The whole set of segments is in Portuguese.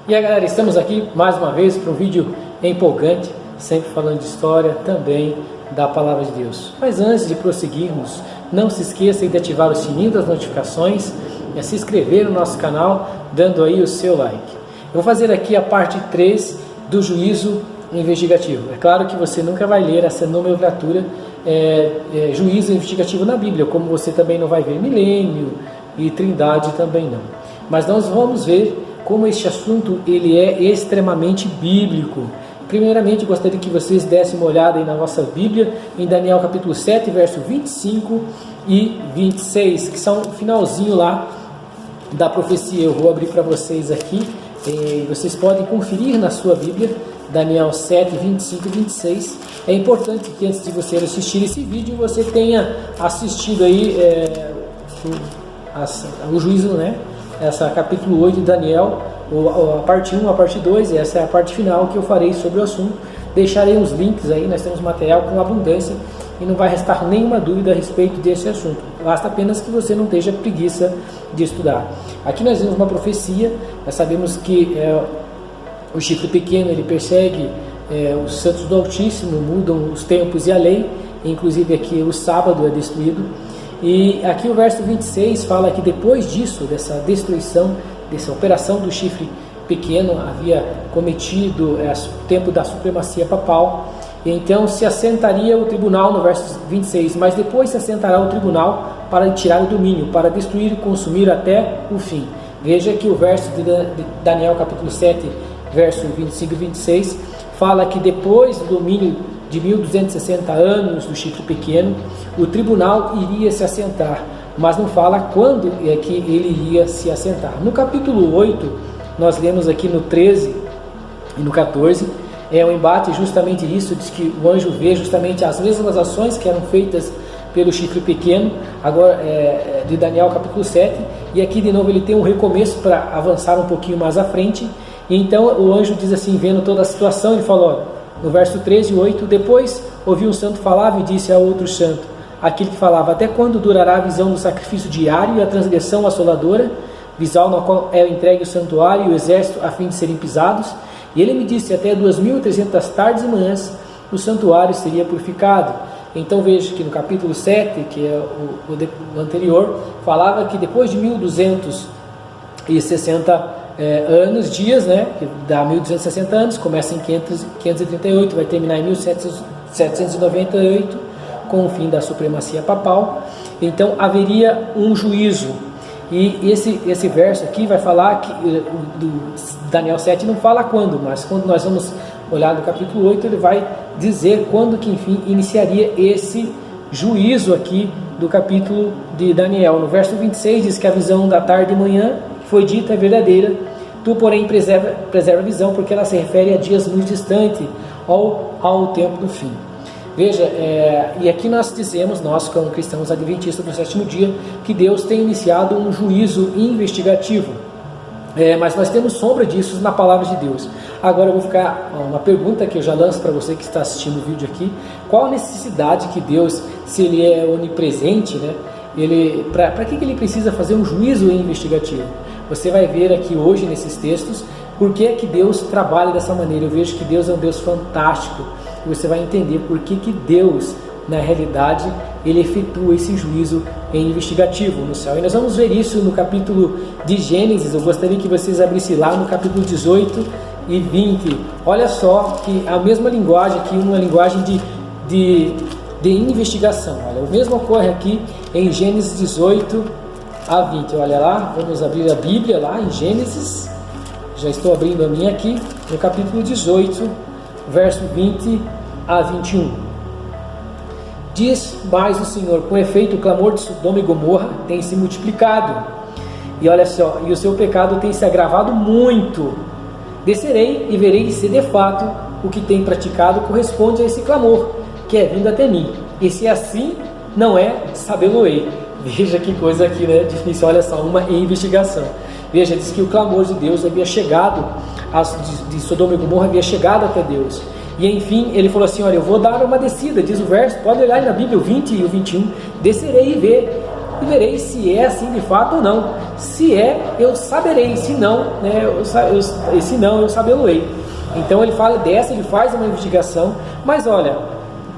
E aí, galera, estamos aqui mais uma vez para um vídeo empolgante, sempre falando de história, também da Palavra de Deus. Mas antes de prosseguirmos, não se esqueça de ativar o sininho das notificações e se inscrever no nosso canal, dando aí o seu like. Eu vou fazer aqui a parte 3 do juízo investigativo. É claro que você nunca vai ler essa nomenclatura juízo investigativo na Bíblia, como você também não vai ver milênio e trindade também não. Mas nós vamos ver como este assunto ele é extremamente bíblico. Primeiramente, gostaria que vocês dessem uma olhada aí na nossa Bíblia, em Daniel capítulo 7, verso 25 e 26, que são o finalzinho lá da profecia. Eu vou abrir para vocês aqui, vocês podem conferir na sua Bíblia, Daniel 7, 25 e 26. É importante que antes de você assistir esse vídeo, você tenha assistido aí o juízo, né? Essa capítulo 8 de Daniel, a parte 1, a parte 2, e essa é a parte final que eu farei sobre o assunto. Deixarei os links aí, nós temos material com abundância e não vai restar nenhuma dúvida a respeito desse assunto. Basta apenas que você não tenha preguiça de estudar. Aqui nós vemos uma profecia, nós sabemos que o chifre pequeno ele persegue os santos do Altíssimo, mudam os tempos e a lei, inclusive aqui o sábado é destruído. E aqui o verso 26 fala que depois disso, dessa destruição, dessa operação do chifre pequeno, havia cometido o tempo da supremacia papal, e então se assentaria o tribunal no verso 26, mas depois se assentará o tribunal para tirar o domínio, para destruir e consumir até o fim. Veja que o verso de Daniel capítulo 7, verso 25 e 26, fala que depois do domínio de 1260 anos do chifre pequeno, o tribunal iria se assentar, mas não fala quando é que ele iria se assentar. No capítulo 8, nós lemos aqui no 13 e no 14, é um embate justamente isso, diz que o anjo vê justamente as mesmas ações que eram feitas pelo chifre pequeno, agora de Daniel capítulo 7, e aqui de novo ele tem um recomeço para avançar um pouquinho mais à frente, e então o anjo diz assim, vendo toda a situação, ele falou, no verso 13 e 8, depois ouviu um santo falar e disse a outro santo, aquele que falava, até quando durará a visão do sacrifício diário e a transgressão assoladora, visão na qual é entregue o santuário e o exército a fim de serem pisados? E ele me disse, até 2300 tardes e manhãs o santuário seria purificado. Então veja que no capítulo 7, que é o anterior, falava que depois de 1260 anos, dias, né, que dá 1260 anos, começa em 538, vai terminar em 1798, com o fim da supremacia papal. Então haveria um juízo, e esse verso aqui vai falar que do Daniel 7 não fala quando, mas quando nós vamos olhar no capítulo 8, ele vai dizer quando que enfim iniciaria esse juízo aqui do capítulo de Daniel. No verso 26 diz que a visão da tarde e manhã foi dita é verdadeira, tu porém preserva a visão, porque ela se refere a dias muito distantes ou ao tempo do fim. Veja, e aqui nós dizemos, nós como cristãos adventistas do sétimo dia, que Deus tem iniciado um juízo investigativo, mas nós temos sombra disso na palavra de Deus. Agora eu vou ficar uma pergunta que eu já lanço para você que está assistindo o vídeo aqui, qual a necessidade que Deus, se Ele é onipresente, né, para que ele precisa fazer um juízo investigativo? Você vai ver aqui hoje nesses textos por que Deus trabalha dessa maneira. Eu vejo que Deus é um Deus fantástico e você vai entender por que Deus, na realidade, ele efetua esse juízo investigativo no céu. E nós vamos ver isso no capítulo de Gênesis. Eu gostaria que vocês abrissem lá no capítulo 18 e 20. Olha só que a mesma linguagem aqui, uma linguagem de investigação. Olha, o mesmo ocorre aqui em Gênesis 18 a 20. Olha lá, vamos abrir a Bíblia lá em Gênesis. Já estou abrindo a minha aqui, no capítulo 18, verso 20 a 21. Diz mais o Senhor, com efeito o clamor de Sodoma e Gomorra tem se multiplicado. E olha só, e o seu pecado tem se agravado muito. Descerei e verei se de fato o que tem praticado corresponde a esse clamor que é vindo até mim. E se assim não é, sabê-lo-ei. Veja que coisa aqui, né? Difícil, olha só, uma investigação. Veja, diz que o clamor de Deus havia chegado, de Sodoma e Gomorra havia chegado até Deus. E enfim, ele falou assim, olha, eu vou dar uma descida, diz o verso, pode olhar aí na Bíblia, o 20 e o 21, descerei e ver e verei se é assim de fato ou não. Se é, eu saberei, se não, né, eu sabê-lo-ei. Então ele faz uma investigação, mas olha,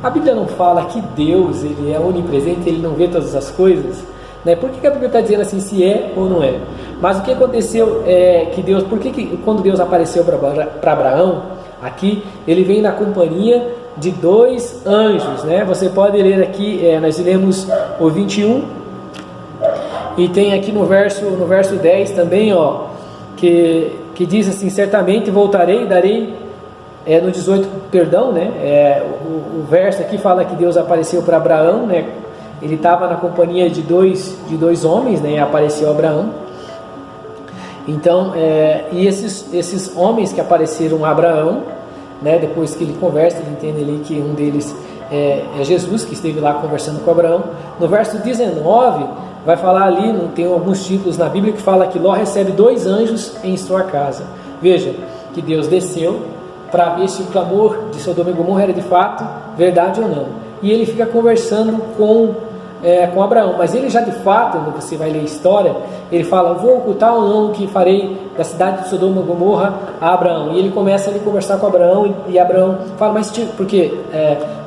a Bíblia não fala que Deus ele é onipresente, ele não vê todas as coisas, né? Por que a Bíblia está dizendo assim, se é ou não é? Mas o que aconteceu é que Deus, quando Deus apareceu para Abraão, aqui, ele vem na companhia de 2 anjos, né? Você pode ler aqui, nós lemos o 21, e tem aqui no verso 10 também, ó, que diz assim, certamente voltarei e darei, no 18, perdão, né? O verso aqui fala que Deus apareceu para Abraão, né? Ele estava na companhia de dois homens, né? E apareceu a Abraão. Então, e esses homens que apareceram a Abraão, né? Depois que ele conversa, ele entende ali que um deles é Jesus, que esteve lá conversando com Abraão. No verso 19, vai falar ali, tem alguns títulos na Bíblia que fala que Ló recebe 2 anjos em sua casa. Veja, que Deus desceu para ver se o clamor de Sodoma e Gomorra era de fato verdade ou não. E ele fica conversando com Abraão, mas ele já de fato, quando você vai ler a história, ele fala, vou ocultar ou não o que farei da cidade de Sodoma e Gomorra a Abraão. E ele começa a conversar com Abraão, e Abraão fala, mas porque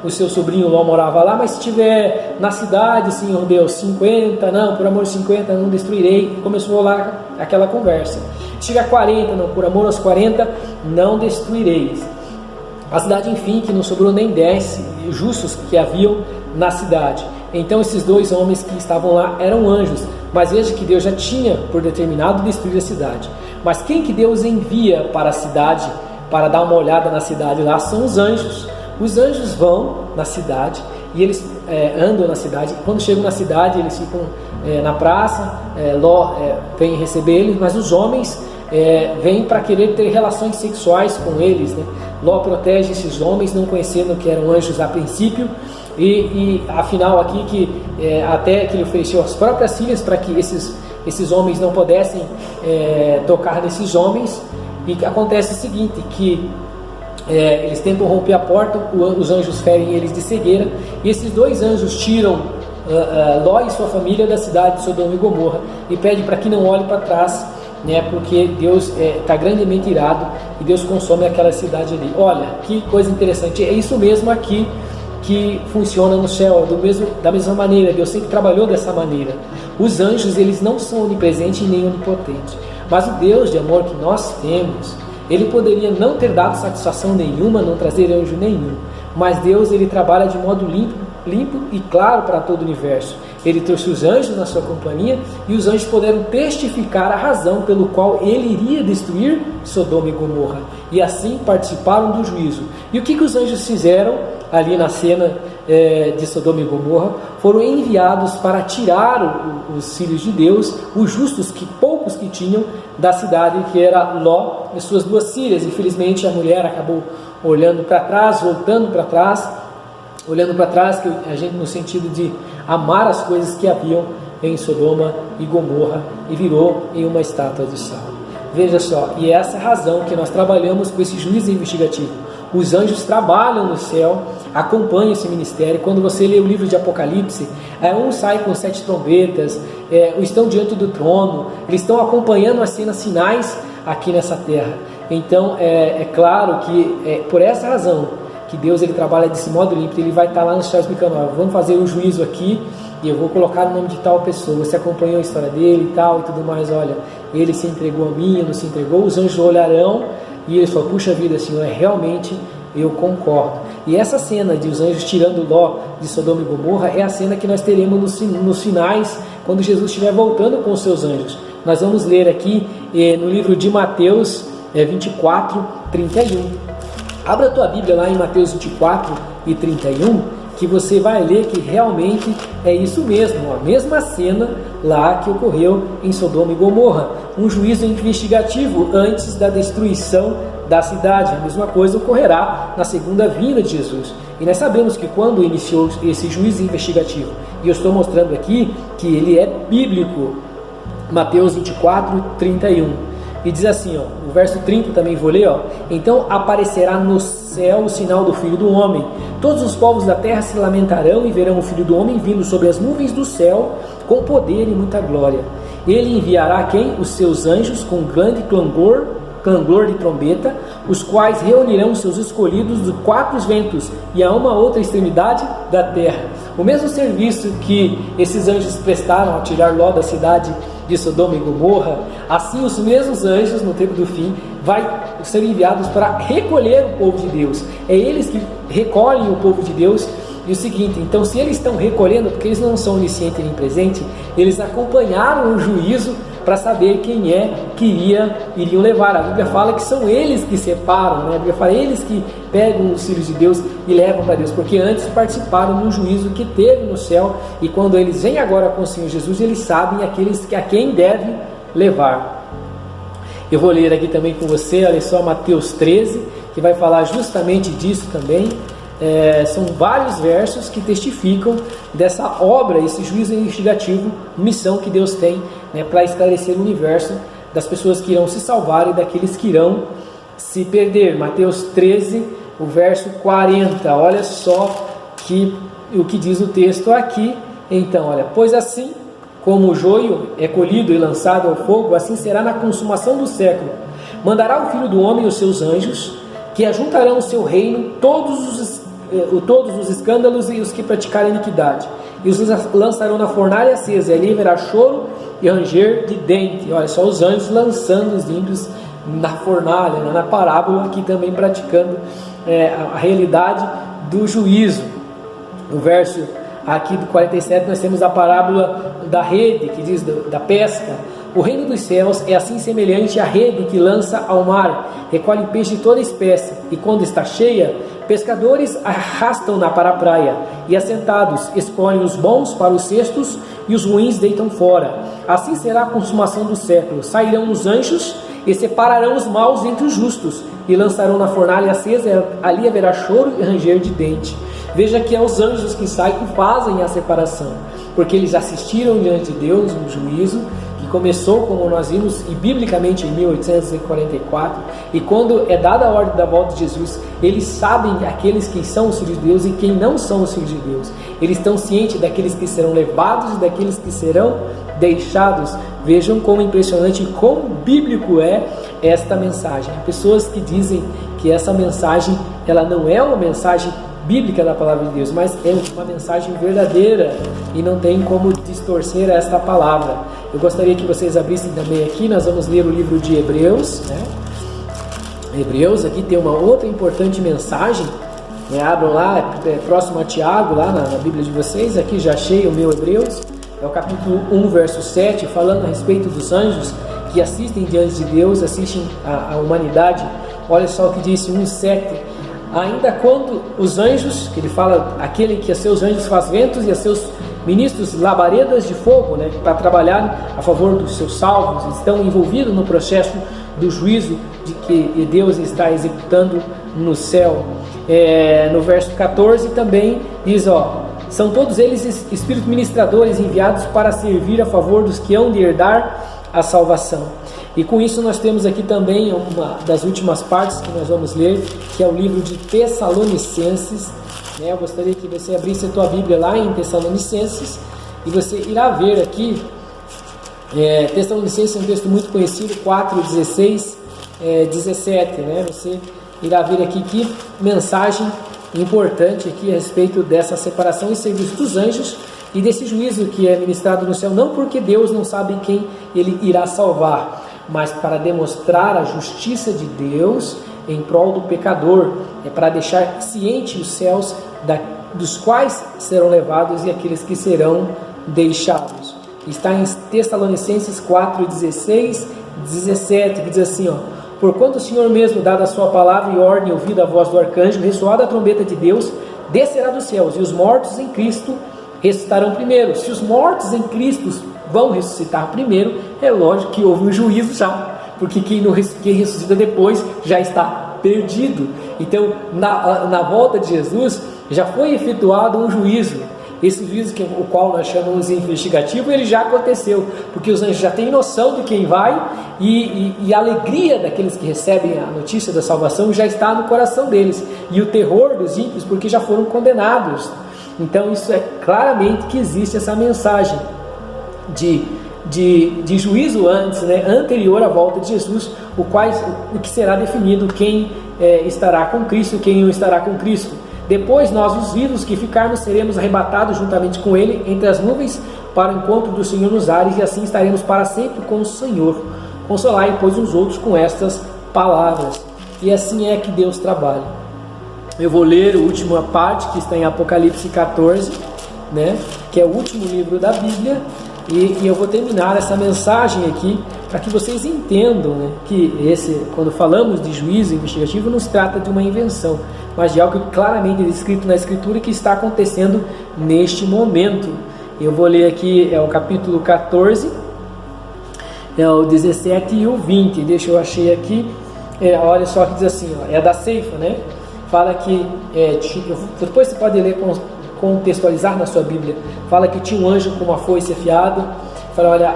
o seu sobrinho Ló morava lá, mas se tiver na cidade, Senhor Deus, 50, não, por amor de 50 não destruirei. E começou lá aquela conversa. Se tiver 40, não, por amor aos 40 não destruireis. A cidade, enfim, que não sobrou nem 10 justos que haviam na cidade. Então esses 2 homens que estavam lá eram anjos, mas veja que Deus já tinha por determinado destruir a cidade. Mas quem que Deus envia para a cidade, para dar uma olhada na cidade lá, são os anjos. Os anjos vão na cidade e eles andam na cidade. Quando chegam na cidade, eles ficam na praça, Ló vem receber eles, mas os homens vêm para querer ter relações sexuais com eles, né? Ló protege esses homens, não conhecendo que eram anjos a princípio, e afinal aqui que até que ele ofereceu as próprias filhas para que esses homens não pudessem tocar nesses homens. E acontece o seguinte, que eles tentam romper a porta, os anjos ferem eles de cegueira, e esses 2 anjos tiram Ló e sua família da cidade de Sodoma e Gomorra e pedem para que não olhe para trás, né, porque Deus está grandemente irado e Deus consome aquela cidade ali. Olha, que coisa interessante, é isso mesmo aqui que funciona no céu, da mesma maneira. Deus sempre trabalhou dessa maneira. Os anjos, eles não são onipresentes e nem onipotentes, mas o Deus de amor que nós temos, ele poderia não ter dado satisfação nenhuma, não trazer anjo nenhum, mas Deus, ele trabalha de modo limpo e claro para todo o universo. Ele trouxe os anjos na sua companhia, e os anjos puderam testificar a razão pelo qual ele iria destruir Sodoma e Gomorra, e assim participaram do juízo. E o que os anjos fizeram ali na cena de Sodoma e Gomorra? Foram enviados para tirar os filhos de Deus, os justos, poucos que tinham, da cidade, que era Ló e suas 2 filhas. Infelizmente a mulher acabou olhando para trás, voltando para trás, olhando para trás, que a gente no sentido de amar as coisas que haviam em Sodoma e Gomorra, e virou em uma estátua de sal. Veja só, e essa é a razão que nós trabalhamos com esse juízo investigativo. Os anjos trabalham no céu, acompanham esse ministério. Quando você lê o livro de Apocalipse, um sai com 7 trombetas, estão diante do trono, eles estão acompanhando as cenas finais aqui nessa terra. Então é claro que por essa razão que Deus, ele trabalha desse modo limpo. Ele vai estar lá no céu explicando, vamos fazer o juízo aqui, e eu vou colocar o nome de tal pessoa, você acompanhou a história dele e tal, e tudo mais, olha, ele se entregou a mim, eu não se entregou. Os anjos olharão, e eles falam, puxa vida, Senhor, realmente eu concordo. E essa cena de os anjos tirando Ló de Sodoma e Gomorra é a cena que nós teremos nos finais, quando Jesus estiver voltando com os seus anjos. Nós vamos ler aqui no livro de Mateus 24, 31. Abra a tua Bíblia lá em Mateus 24 e 31, que você vai ler que realmente é isso mesmo, a mesma cena lá que ocorreu em Sodoma e Gomorra, um juízo investigativo antes da destruição da cidade. A mesma coisa ocorrerá na segunda vinda de Jesus. E nós sabemos que quando iniciou esse juízo investigativo, e eu estou mostrando aqui que ele é bíblico, Mateus 24, 31. e diz assim, ó, o verso 30 também vou ler, ó, então aparecerá no céu o sinal do Filho do Homem, todos os povos da terra se lamentarão e verão o Filho do Homem vindo sobre as nuvens do céu com poder e muita glória. Ele enviará quem? Os seus anjos com grande clangor de trombeta, os quais reunirão os seus escolhidos de quatro ventos e a uma outra extremidade da terra. O mesmo serviço que esses anjos prestaram ao tirar Ló da cidade de Sodoma e Gomorra, assim os mesmos anjos no tempo do fim vai ser enviados para recolher o povo de Deus. É eles que recolhem o povo de Deus. E o seguinte, então se eles estão recolhendo, porque eles não são oniscientes nem presentes, eles acompanharam o juízo para saber quem é que iriam levar. A Bíblia fala que são eles que separam, né? A Bíblia fala eles que pegam os filhos de Deus e levam para Deus, porque antes participaram no juízo que teve no céu, e quando eles vêm agora com o Senhor Jesus, eles sabem a quem deve levar. Eu vou ler aqui também com você, olha só, Mateus 13, que vai falar justamente disso também. São vários versos que testificam dessa obra, esse juízo investigativo, missão que Deus tem, né, para esclarecer o universo das pessoas que irão se salvar e daqueles que irão se perder. Mateus 13, o verso 40, olha só o que diz o texto aqui. Então, olha, pois assim como o joio é colhido e lançado ao fogo, assim será na consumação do século. Mandará o Filho do Homem e os seus anjos, que ajuntarão o seu reino todos os escândalos e os que praticarem iniquidade, e os lançarão na fornalha acesa, e ali haverá choro e ranger de dente. Olha só, os anjos lançando os ímpios na fornalha, né? Na parábola aqui também praticando a realidade do juízo. No verso aqui do 47 nós temos a parábola da rede, que diz da pesca. O reino dos céus é assim semelhante à rede que lança ao mar, recolhe peixe de toda espécie, e quando está cheia, pescadores arrastam-na para a praia, e assentados escolhem os bons para os cestos, e os ruins deitam fora. Assim será a consumação do século. Sairão os anjos e separarão os maus entre os justos, e lançarão na fornalha acesa, ali haverá choro e ranger de dente. Veja que é os anjos que saem e fazem a separação, porque eles assistiram diante de Deus um juízo que começou, como nós vimos, e biblicamente em 1844, e quando é dada a ordem da volta de Jesus, eles sabem aqueles que são os filhos de Deus e quem não são os filhos de Deus. Eles estão cientes daqueles que serão levados e daqueles que serão deixados. Vejam como impressionante e como bíblico é esta mensagem. Há pessoas que dizem que essa mensagem ela não é uma mensagem bíblica da palavra de Deus, mas é uma mensagem verdadeira e não tem como distorcer esta palavra. Eu gostaria que vocês abrissem também aqui, nós vamos ler o livro de Hebreus, né? Hebreus, aqui tem uma outra importante mensagem, né? Abram lá, próximo a Tiago, lá na Bíblia de vocês, aqui já achei o meu Hebreus, é o capítulo 1, verso 7, falando a respeito dos anjos que assistem diante de Deus, assistem a humanidade. Olha só o que diz 1:7. Ainda quando os anjos, que ele fala, aquele que a seus anjos faz ventos e a seus ministros labaredas de fogo, né, para trabalhar a favor dos seus salvos, estão envolvidos no processo do juízo de que Deus está executando no céu. No verso 14 também diz, são todos eles espíritos ministradores enviados para servir a favor dos que hão de herdar a salvação. E com isso nós temos aqui também uma das últimas partes que nós vamos ler, que é o livro de Tessalonicenses, né? Eu gostaria que você abrisse a tua Bíblia lá em Tessalonicenses, e você irá ver aqui, Tessalonicenses é um texto muito conhecido, 4:16, 17, né? Você irá ver aqui que mensagem importante aqui a respeito dessa separação e serviço dos anjos e desse juízo que é ministrado no céu, não porque Deus não sabe quem Ele irá salvar, mas para demonstrar a justiça de Deus em prol do pecador, para deixar ciente os céus dos quais serão levados e aqueles que serão deixados. Está em Tessalonicenses 4:16, 17, que diz assim, porquanto o Senhor mesmo, dada a sua palavra e ordem, ouvida a voz do arcanjo, ressoada a trombeta de Deus, descerá dos céus, e os mortos em Cristo ressuscitarão primeiro. Se os mortos em Cristo vão ressuscitar primeiro, é lógico que houve um juízo já, porque quem ressuscita depois já está perdido. Então, na volta de Jesus, já foi efetuado um juízo, esse juízo, o qual nós chamamos de investigativo, ele já aconteceu, porque os anjos já têm noção de quem vai, e a alegria daqueles que recebem a notícia da salvação já está no coração deles, e o terror dos ímpios, porque já foram condenados. Então isso é claramente que existe essa mensagem de juízo antes, né, anterior à volta de Jesus, o que será definido quem estará com Cristo e quem não estará com Cristo. Depois nós, os vivos que ficarmos, seremos arrebatados juntamente com Ele entre as nuvens para o encontro do Senhor nos ares, e assim estaremos para sempre com o Senhor. Consolai, pois, uns outros com estas palavras. E assim é que Deus trabalha. Eu vou ler a última parte, que está em Apocalipse 14, né, que é o último livro da Bíblia, e eu vou terminar essa mensagem aqui para que vocês entendam, né, que quando falamos de juízo investigativo, não se trata de uma invenção, mas de algo que claramente é descrito na Escritura, que está acontecendo neste momento. Eu vou ler aqui, o capítulo 14, o 17 e o 20. Deixa eu achei aqui, olha só que diz assim, é da ceifa, né? Fala que, depois você pode ler, contextualizar na sua Bíblia, fala que tinha um anjo com uma foice afiada, fala, olha,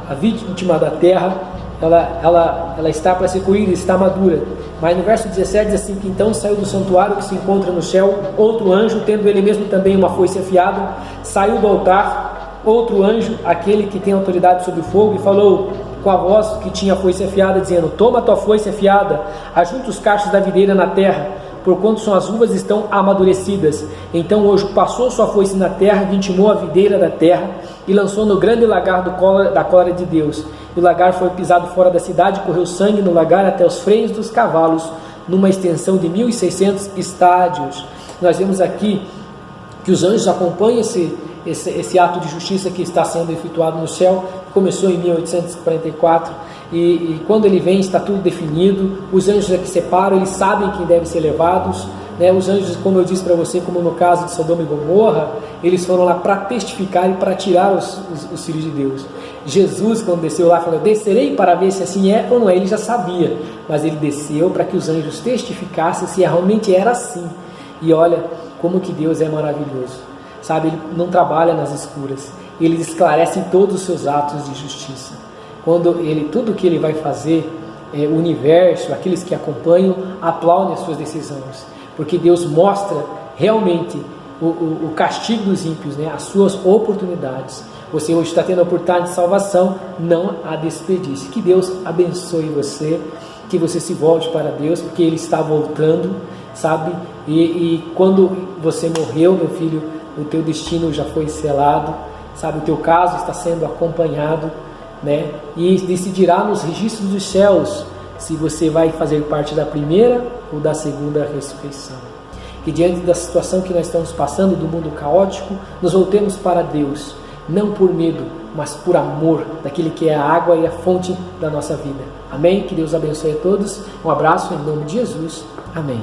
a vítima da terra, ela está para ser colhida, está madura. Mas no verso 17 diz assim, que então saiu do santuário que se encontra no céu outro anjo, tendo ele mesmo também uma foice afiada, saiu do altar outro anjo, aquele que tem autoridade sobre o fogo, e falou com a voz que tinha a foice afiada, dizendo: toma a tua foice afiada, ajunta os cachos da videira na terra, porquanto são as uvas estão amadurecidas. Então o anjo passou sua foice na terra, vitimou a videira da terra e lançou no grande lagar da cólera de Deus. E o lagar foi pisado fora da cidade, correu sangue no lagar até os freios dos cavalos, numa extensão de 1.600 estádios. Nós vemos aqui que os anjos acompanham esse ato de justiça que está sendo efetuado no céu. Começou em 1844 e quando ele vem está tudo definido. Os anjos é que separam, eles sabem quem deve ser levados, né? Os anjos, como eu disse para você, como no caso de Sodoma e Gomorra, eles foram lá para testificar e para tirar os filhos de Deus. Jesus, quando desceu lá, falou: descerei para ver se assim é ou não é. Ele já sabia, mas ele desceu para que os anjos testificassem se realmente era assim. E olha como que Deus é maravilhoso, sabe? Ele não trabalha nas escuras, ele esclarece todos os seus atos de justiça. Tudo que ele vai fazer, o universo, aqueles que acompanham, aplaudem as suas decisões, porque Deus mostra realmente o castigo dos ímpios, né? As suas oportunidades. Você hoje está tendo a oportunidade de salvação, não a desperdice. Que Deus abençoe você, que você se volte para Deus, porque Ele está voltando, sabe? E quando você morreu, meu filho, o teu destino já foi selado, sabe? O teu caso está sendo acompanhado, né? E decidirá nos registros dos céus se você vai fazer parte da primeira ou da segunda ressurreição. Que diante da situação que nós estamos passando, do mundo caótico, nos voltemos para Deus, não por medo, mas por amor daquele que é a água e a fonte da nossa vida. Amém? Que Deus abençoe a todos. Um abraço em nome de Jesus. Amém.